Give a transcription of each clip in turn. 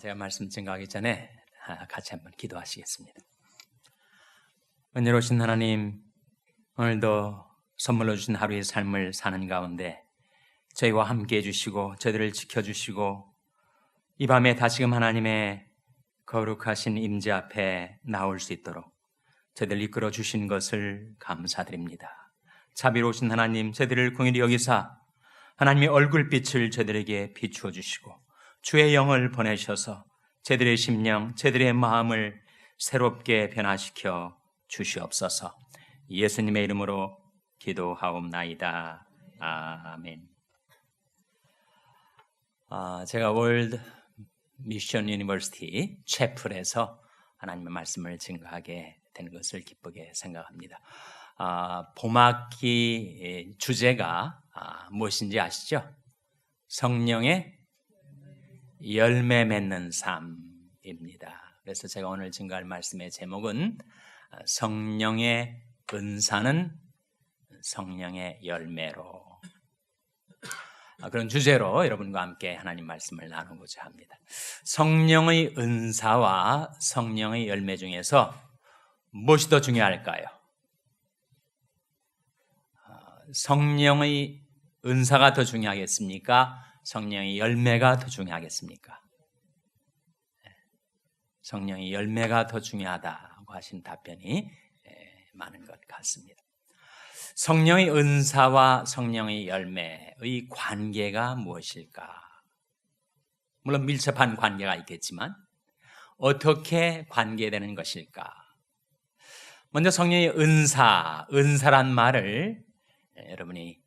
제가 말씀 증거하기 전에 같이 한번 기도하시겠습니다. 은혜로우신 하나님, 오늘도 선물로 주신 하루의 삶을 사는 가운데 저희와 함께 해주시고 저희들을 지켜주시고 이 밤에 다시금 하나님의 거룩하신 임재 앞에 나올 수 있도록 저희들을 이끌어 주신 것을 감사드립니다. 자비로우신 하나님, 저희들을 긍휼히 여기사 하나님의 얼굴빛을 저희들에게 비추어 주시고 주의 영을 보내셔서 저희들의 심령, 저희들의 마음을 새롭게 변화시켜 주시옵소서. 예수님의 이름으로 기도하옵나이다. 아멘. 제가 월드 미션 유니버시티 채플에서 하나님의 말씀을 증거하게 된 것을 기쁘게 생각합니다. 봄학기 주제가 무엇인지 아시죠? 성령의 열매 맺는 삶입니다. 그래서 제가 오늘 증거할 말씀의 제목은 성령의 은사는 성령의 열매로, 그런 주제로 여러분과 함께 하나님 말씀을 나누고자 합니다. 성령의 은사와 성령의 열매 중에서 무엇이 더 중요할까요? 성령의 은사가 더 중요하겠습니까? 성령의 열매가 더 중요하겠습니까? 성령의 열매가 더 중요하다고 하신 답변이 많은 것 같습니다. 성령의 은사와 성령의 열매의 관계가 무엇일까? 물론 밀접한 관계가 있겠지만 어떻게 관계되는 것일까? 먼저 성령의 은사란 말을 여러분이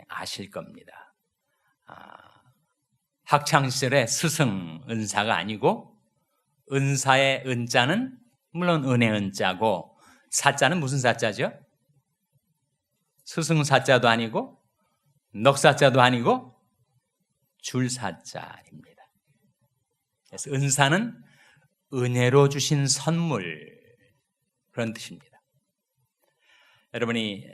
아실 겁니다. 학창시절에 스승 은사가 아니고 은사의 은자는 물론 은혜 은자고 사자는 무슨 사자죠? 스승 사자도 아니고 넉사자도 아니고 줄사자입니다. 그래서 은사는 은혜로 주신 선물, 그런 뜻입니다. 여러분이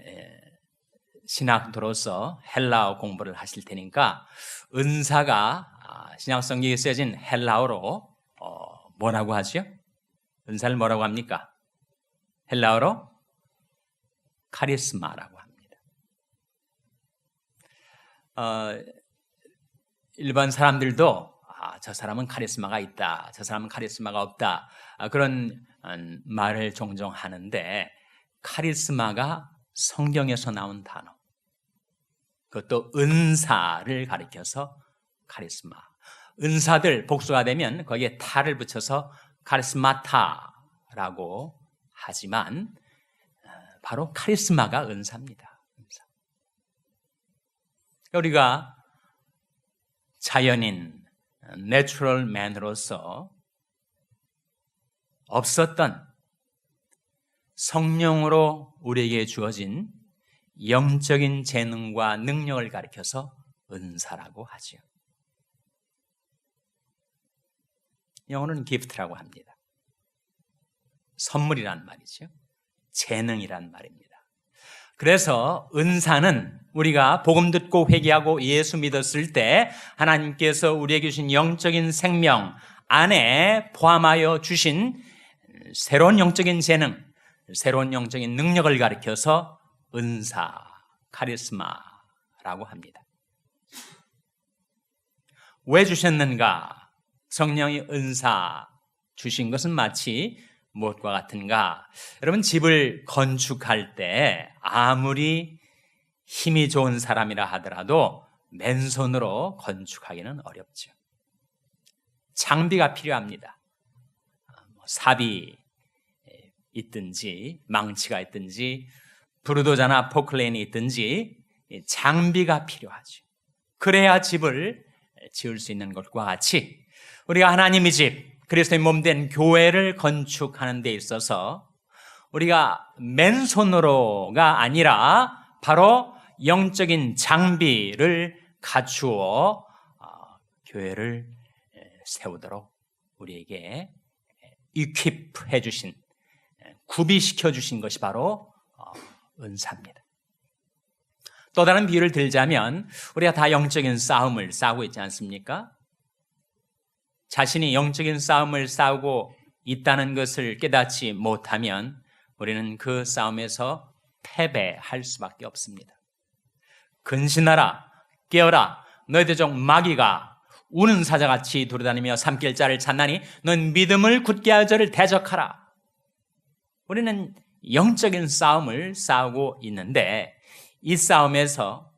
신학도로서 헬라어 공부를 하실 테니까 은사가 신약 성경에 쓰여진 헬라어로 뭐라고 하죠? 은사를 뭐라고 합니까? 헬라어로 카리스마라고 합니다. 일반 사람들도 저 사람은 카리스마가 있다, 저 사람은 카리스마가 없다, 그런 말을 종종 하는데 카리스마가 성경에서 나온 단어, 그것도 은사를 가리켜서 카리스마. 은사들 복수가 되면 거기에 타를 붙여서 카리스마타라고 하지만 바로 카리스마가 은사입니다. 은사. 우리가 자연인, 내추럴 맨으로서 없었던 성령으로 우리에게 주어진 영적인 재능과 능력을 가리켜서 은사라고 하죠. 영어로는 gift라고 합니다. 선물이란 말이죠. 재능이란 말입니다. 그래서 은사는 우리가 복음 듣고 회개하고 예수 믿었을 때 하나님께서 우리에게 주신 영적인 생명 안에 포함하여 주신 새로운 영적인 재능, 새로운 영적인 능력을 가리켜서 은사, 카리스마라고 합니다. 왜 주셨는가? 성령의 은사 주신 것은 마치 무엇과 같은가? 여러분, 집을 건축할 때 아무리 힘이 좋은 사람이라 하더라도 맨손으로 건축하기는 어렵죠. 장비가 필요합니다. 삽이 있든지 망치가 있든지 부르도자나 포클레인이 있든지 장비가 필요하죠. 그래야 집을 지을 수 있는 것과 같이 우리가 하나님의 집, 그리스도의 몸된 교회를 건축하는 데 있어서 우리가 맨손으로가 아니라 바로 영적인 장비를 갖추어 교회를 세우도록 우리에게 equip 해주신, 구비시켜 주신 것이 바로 은사입니다. 또 다른 비유를 들자면 우리가 다 영적인 싸움을 싸우고 있지 않습니까? 자신이 영적인 싸움을 싸우고 있다는 것을 깨닫지 못하면 우리는 그 싸움에서 패배할 수밖에 없습니다. 근신하라, 깨어라, 너희들 중 마귀가 우는 사자같이 돌아다니며 삼킬 자를 찾나니 넌 믿음을 굳게 하여 저를 대적하라. 우리는 영적인 싸움을 싸우고 있는데 이 싸움에서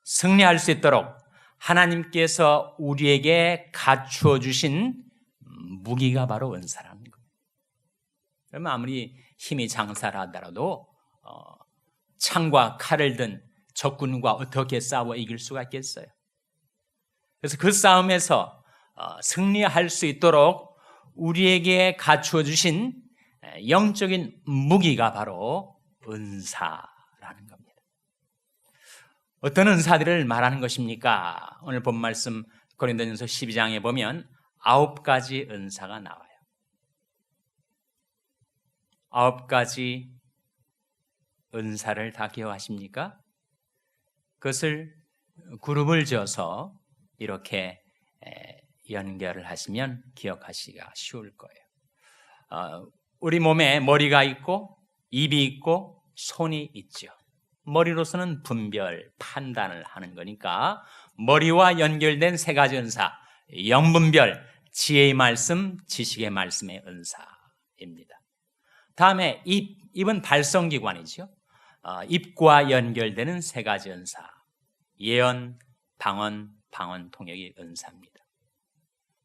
승리할 수 있도록 하나님께서 우리에게 갖추어 주신 무기가 바로 은사라는 거예요. 그러면 아무리 힘이 장사를 하더라도 창과 칼을 든 적군과 어떻게 싸워 이길 수가 있겠어요? 그래서 그 싸움에서 승리할 수 있도록 우리에게 갖추어 주신 영적인 무기가 바로 은사라는 겁니다. 어떤 은사들을 말하는 것입니까? 오늘 본 말씀 고린도전서 12장에 보면 9가지 은사가 나와요. 9가지 은사를 다 기억하십니까? 그것을 그룹을 지어서 이렇게 연결을 하시면 기억하시기가 쉬울 거예요. 우리 몸에 머리가 있고 입이 있고 손이 있죠. 머리로서는 분별, 판단을 하는 거니까 머리와 연결된 3가지 은사, 영분별, 지혜의 말씀, 지식의 말씀의 은사입니다. 다음에 입은 발성기관이죠. 입과 연결되는 3가지 은사, 예언, 방언, 방언 통역의 은사입니다.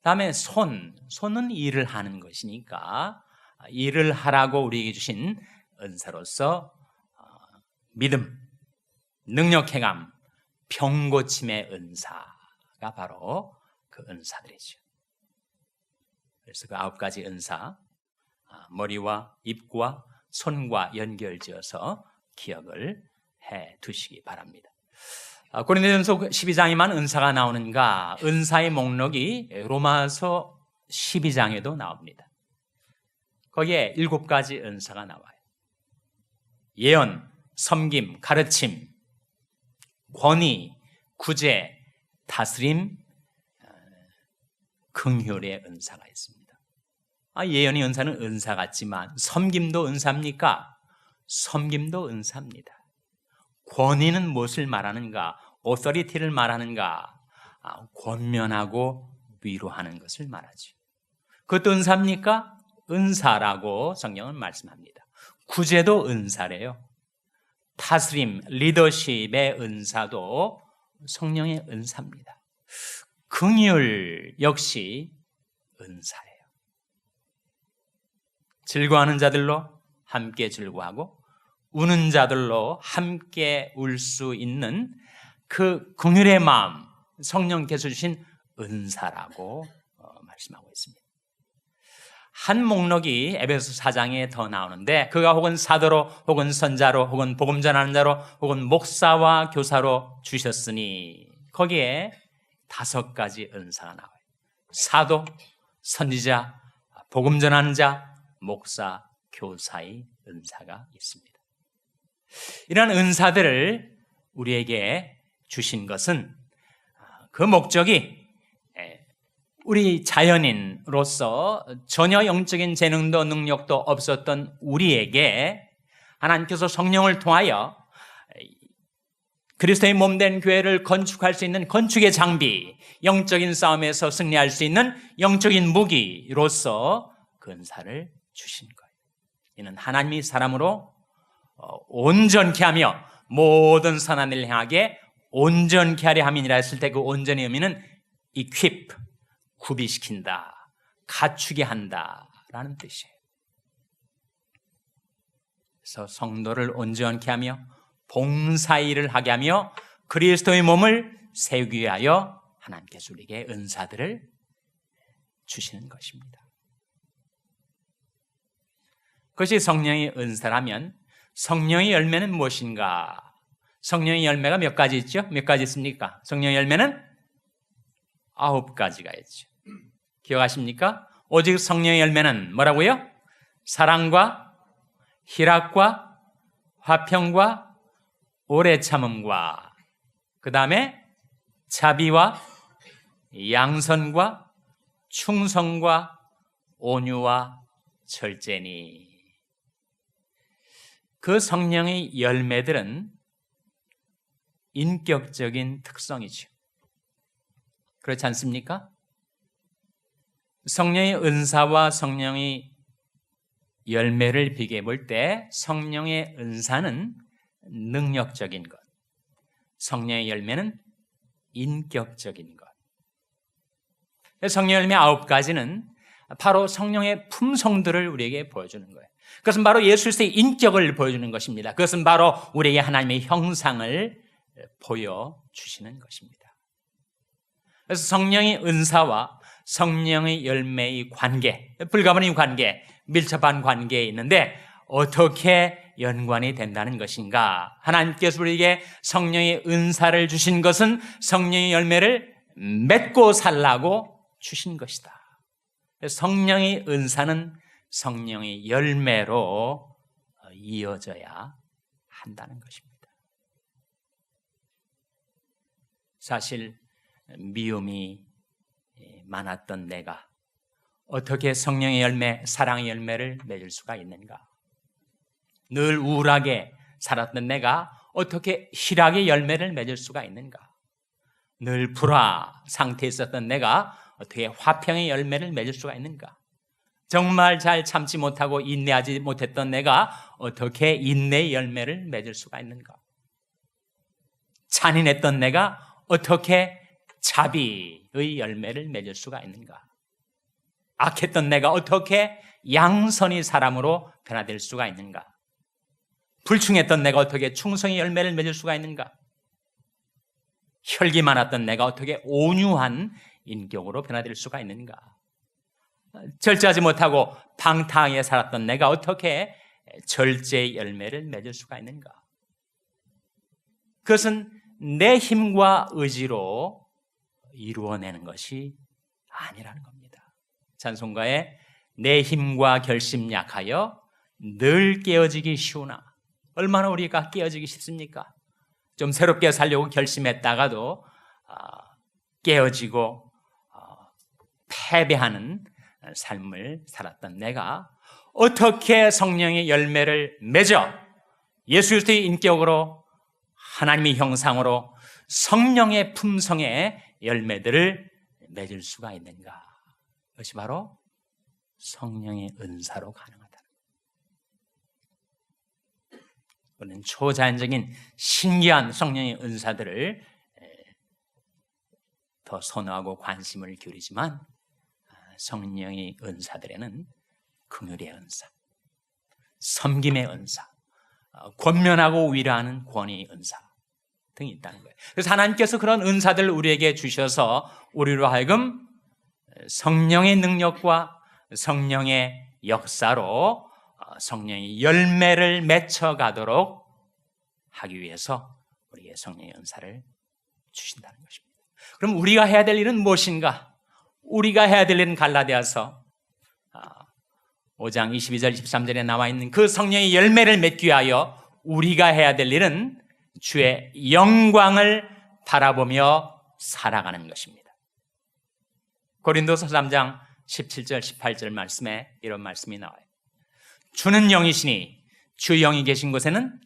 다음에 손은 일을 하는 것이니까 일을 하라고 우리에게 주신 은사로서 믿음, 능력 행함, 병 고침의 은사가 바로 그 은사들이죠. 그래서 그 9가지 은사, 머리와 입과 손과 연결지어서 기억을 해 두시기 바랍니다. 고린도전서 12장에만 은사가 나오는가? 은사의 목록이 로마서 12장에도 나옵니다. 거기에 7가지 은사가 나와요. 예언, 섬김, 가르침, 권위, 구제, 다스림, 긍휼의 은사가 있습니다. 예언의 은사는 은사 같지만 섬김도 은사입니까? 섬김도 은사입니다. 권위는 무엇을 말하는가? 오서리티를 말하는가? 권면하고 위로하는 것을 말하죠. 그것도 은사입니까? 은사라고 성경은 말씀합니다. 구제도 은사래요. 다스림, 리더십의 은사도 성령의 은사입니다. 긍휼 역시 은사예요. 즐거워하는 자들로 함께 즐거워하고 우는 자들로 함께 울 수 있는 그 긍휼의 마음, 성령께서 주신 은사라고 말씀하고 있습니다. 한 목록이 에베소 4장에 더 나오는데 그가 혹은 사도로 혹은 선자로 혹은 복음 전하는 자로 혹은 목사와 교사로 주셨으니 거기에 5가지 은사가 나와요. 사도, 선지자, 복음 전하는 자, 목사, 교사의 은사가 있습니다. 이런 은사들을 우리에게 주신 것은 그 목적이 우리 자연인으로서 전혀 영적인 재능도 능력도 없었던 우리에게 하나님께서 성령을 통하여 그리스도의 몸된 교회를 건축할 수 있는 건축의 장비, 영적인 싸움에서 승리할 수 있는 영적인 무기로서 그 은사를 주신 거예요. 이는 하나님이 사람으로 온전케 하며 모든 선한 일을 행하게 온전케 하려 함이니라 했을 때 그 온전의 의미는 equip, 구비시킨다, 갖추게 한다라는 뜻이에요. 그래서 성도를 온전케 하며 봉사일을 하게 하며 그리스도의 몸을 세우기 위하여 하나님께서 우리에게 은사들을 주시는 것입니다. 그것이 성령의 은사라면 성령의 열매는 무엇인가? 성령의 열매가 몇 가지 있죠? 몇 가지 있습니까? 성령의 열매는 9가지가 있죠. 기억하십니까? 오직 성령의 열매는 뭐라고요? 사랑과 희락과 화평과 오래 참음과 그 다음에 자비와 양선과 충성과 온유와 절제니. 그 성령의 열매들은 인격적인 특성이죠. 그렇지 않습니까? 성령의 은사와 성령의 열매를 비교해 볼 때 성령의 은사는 능력적인 것, 성령의 열매는 인격적인 것. 성령의 열매 9가지는 바로 성령의 품성들을 우리에게 보여주는 거예요. 그것은 바로 예수 그리스도의 인격을 보여주는 것입니다. 그것은 바로 우리에게 하나님의 형상을 보여주시는 것입니다. 그래서 성령의 은사와 성령의 열매의 관계, 불가분의 관계, 밀접한 관계에 있는데 어떻게 연관이 된다는 것인가? 하나님께서 우리에게 성령의 은사를 주신 것은 성령의 열매를 맺고 살라고 주신 것이다. 성령의 은사는 성령의 열매로 이어져야 한다는 것입니다. 사실 미움이 많았던 내가 어떻게 성령의 열매, 사랑의 열매를 맺을 수가 있는가? 늘 우울하게 살았던 내가 어떻게 희락의 열매를 맺을 수가 있는가? 늘 불화 상태에 있었던 내가 어떻게 화평의 열매를 맺을 수가 있는가? 정말 잘 참지 못하고 인내하지 못했던 내가 어떻게 인내의 열매를 맺을 수가 있는가? 잔인했던 내가 어떻게 자비의 열매를 맺을 수가 있는가? 악했던 내가 어떻게 양선의 사람으로 변화될 수가 있는가? 불충했던 내가 어떻게 충성의 열매를 맺을 수가 있는가? 혈기 많았던 내가 어떻게 온유한 인격으로 변화될 수가 있는가? 절제하지 못하고 방탕하게 살았던 내가 어떻게 절제의 열매를 맺을 수가 있는가? 그것은 내 힘과 의지로 이루어내는 것이 아니라는 겁니다. 찬송가에 내 힘과 결심 약하여 늘 깨어지기 쉬우나, 얼마나 우리가 깨어지기 쉽습니까? 좀 새롭게 살려고 결심했다가도 깨어지고 패배하는 삶을 살았던 내가 어떻게 성령의 열매를 맺어 예수 그리스도의 인격으로 하나님의 형상으로 성령의 품성의 열매들을 맺을 수가 있는가? 그것이 바로 성령의 은사로 가능하다. 우리는 초자연적인 신기한 성령의 은사들을 더 선호하고 관심을 기울이지만 성령의 은사들에는 긍휼의 은사, 섬김의 은사, 권면하고 위로하는 권위의 은사 등이 있다는 거예요. 그래서 하나님께서 그런 은사들을 우리에게 주셔서 우리로 하여금 성령의 능력과 성령의 역사로 성령의 열매를 맺혀가도록 하기 위해서 우리에게 성령의 은사를 주신다는 것입니다. 그럼 우리가 해야 될 일은 무엇인가? 우리가 해야 될 일은 갈라디아서 5장 22절 23절에 나와 있는 그 성령의 열매를 맺기 위하여 우리가 해야 될 일은 주의 영광을 바라보며 살아가는 것입니다. 고린도서 3장 17절 18절 말씀에 이런 말씀이 나와요. 주는 영이시니 주 영이 계신 곳에는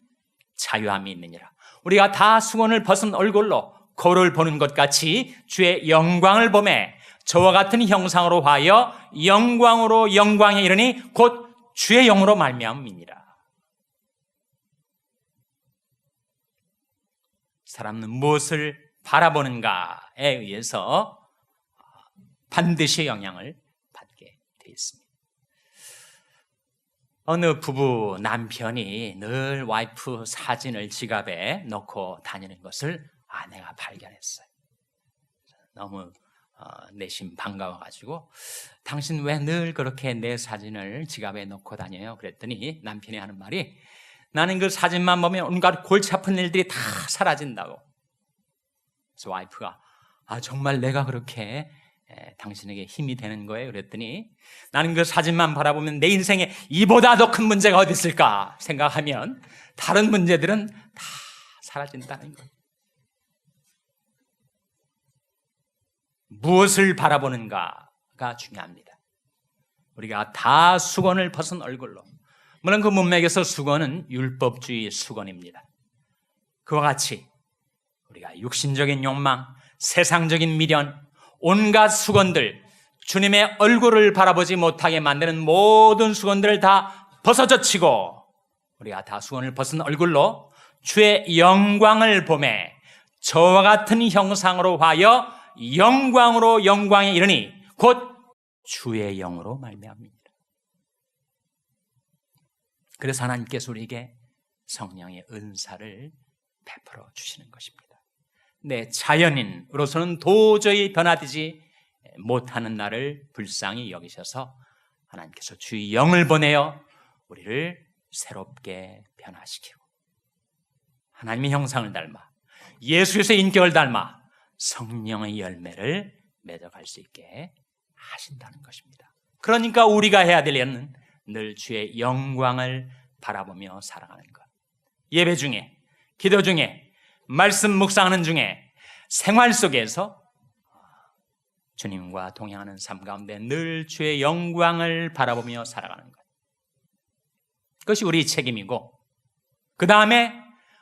자유함이 있느니라. 우리가 다 수건을 벗은 얼굴로 거울을 보는 것 같이 주의 영광을 보매 저와 같은 형상으로 하여 영광으로 영광에 이르니 곧 주의 영으로 말미암음이니라. 사람은 무엇을 바라보는가에 의해서 반드시 영향을 받게 되어 있습니다. 어느 부부 남편이 늘 와이프 사진을 지갑에 넣고 다니는 것을 아내가 발견했어요. 너무 내심 반가워가지고 당신 왜 늘 그렇게 내 사진을 지갑에 넣고 다녀요? 그랬더니 남편이 하는 말이 나는 그 사진만 보면 온갖 골치 아픈 일들이 다 사라진다고. 그래서 와이프가 정말 내가 그렇게 당신에게 힘이 되는 거예요? 그랬더니 나는 그 사진만 바라보면 내 인생에 이보다 더 큰 문제가 어디 있을까 생각하면 다른 문제들은 다 사라진다는 거예요. 무엇을 바라보는가가 은사가 중요합니다. 우리가 다 수건을 벗은 얼굴로, 물론 그 문맥에서 수건은 율법주의 수건입니다. 그와 같이 우리가 육신적인 욕망, 세상적인 미련, 온갖 수건들, 주님의 얼굴을 바라보지 못하게 만드는 모든 수건들을 다 벗어젖히고 우리가 다 수건을 벗은 얼굴로 주의 영광을 보매 저와 같은 형상으로 하여 영광으로 영광에 이르니 곧 주의 영으로 말미암습니다. 그래서 하나님께서 우리에게 성령의 은사를 베풀어 주시는 것입니다. 내 자연인으로서는 도저히 변화되지 못하는 나를 불쌍히 여기셔서 하나님께서 주의 영을 보내어 우리를 새롭게 변화시키고 하나님의 형상을 닮아 예수의 인격을 닮아 성령의 열매를 맺어갈 수 있게 하신다는 것입니다. 그러니까 우리가 해야 될 일은 늘 주의 영광을 바라보며 살아가는 것. 예배 중에, 기도 중에, 말씀 묵상하는 중에, 생활 속에서 주님과 동행하는 삶 가운데 늘 주의 영광을 바라보며 살아가는 것. 그것이 우리 책임이고, 그 다음에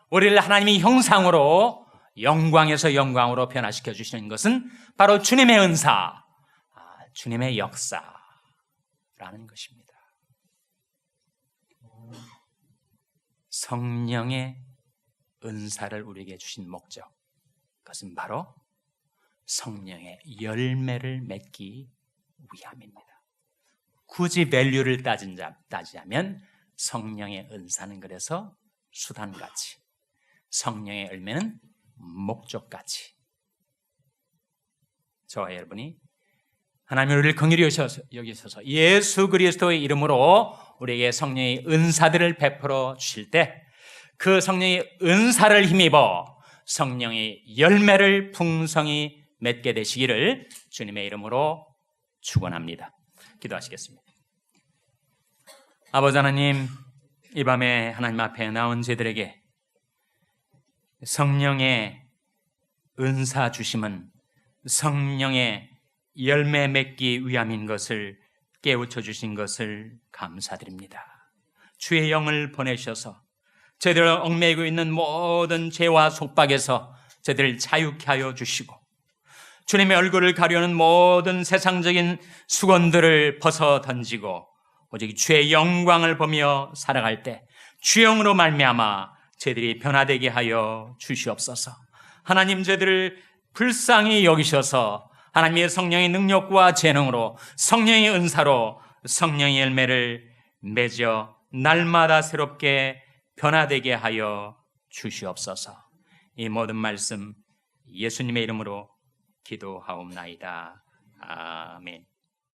우리를 하나님의 형상으로 영광에서 영광으로 변화시켜 주시는 것은 바로 주님의 은사, 주님의 역사라는 것입니다. 성령의 은사를 우리에게 주신 목적, 그것은 바로 성령의 열매를 맺기 위함입니다. 굳이 밸류를 따지자면 성령의 은사는 그래서 수단같이, 성령의 열매는 목적같이, 저와 여러분이 하나님 우리를 긍휼히 여기셔서 예수 그리스도의 이름으로 우리에게 성령의 은사들을 베풀어 주실 때 그 성령의 은사를 힘입어 성령의 열매를 풍성히 맺게 되시기를 주님의 이름으로 축원합니다. 기도하시겠습니다. 아버지 하나님, 이 밤에 하나님 앞에 나온 저희들에게 성령의 은사 주심은 성령의 열매 맺기 위함인 것을 깨우쳐 주신 것을 감사드립니다. 주의 영을 보내셔서 저희들을 얽매이고 있는 모든 죄와 속박에서 저희들을 자유케 하여 주시고 주님의 얼굴을 가려는 모든 세상적인 수건들을 벗어 던지고 오직 주의 영광을 보며 살아갈 때 주영으로 말미암아 저희들이 변화되게 하여 주시옵소서. 하나님, 저희들을 불쌍히 여기셔서 하나님의 성령의 능력과 재능으로 성령의 은사로 성령의 열매를 맺어 날마다 새롭게 변화되게 하여 주시옵소서. 이 모든 말씀 예수님의 이름으로 기도하옵나이다. 아멘.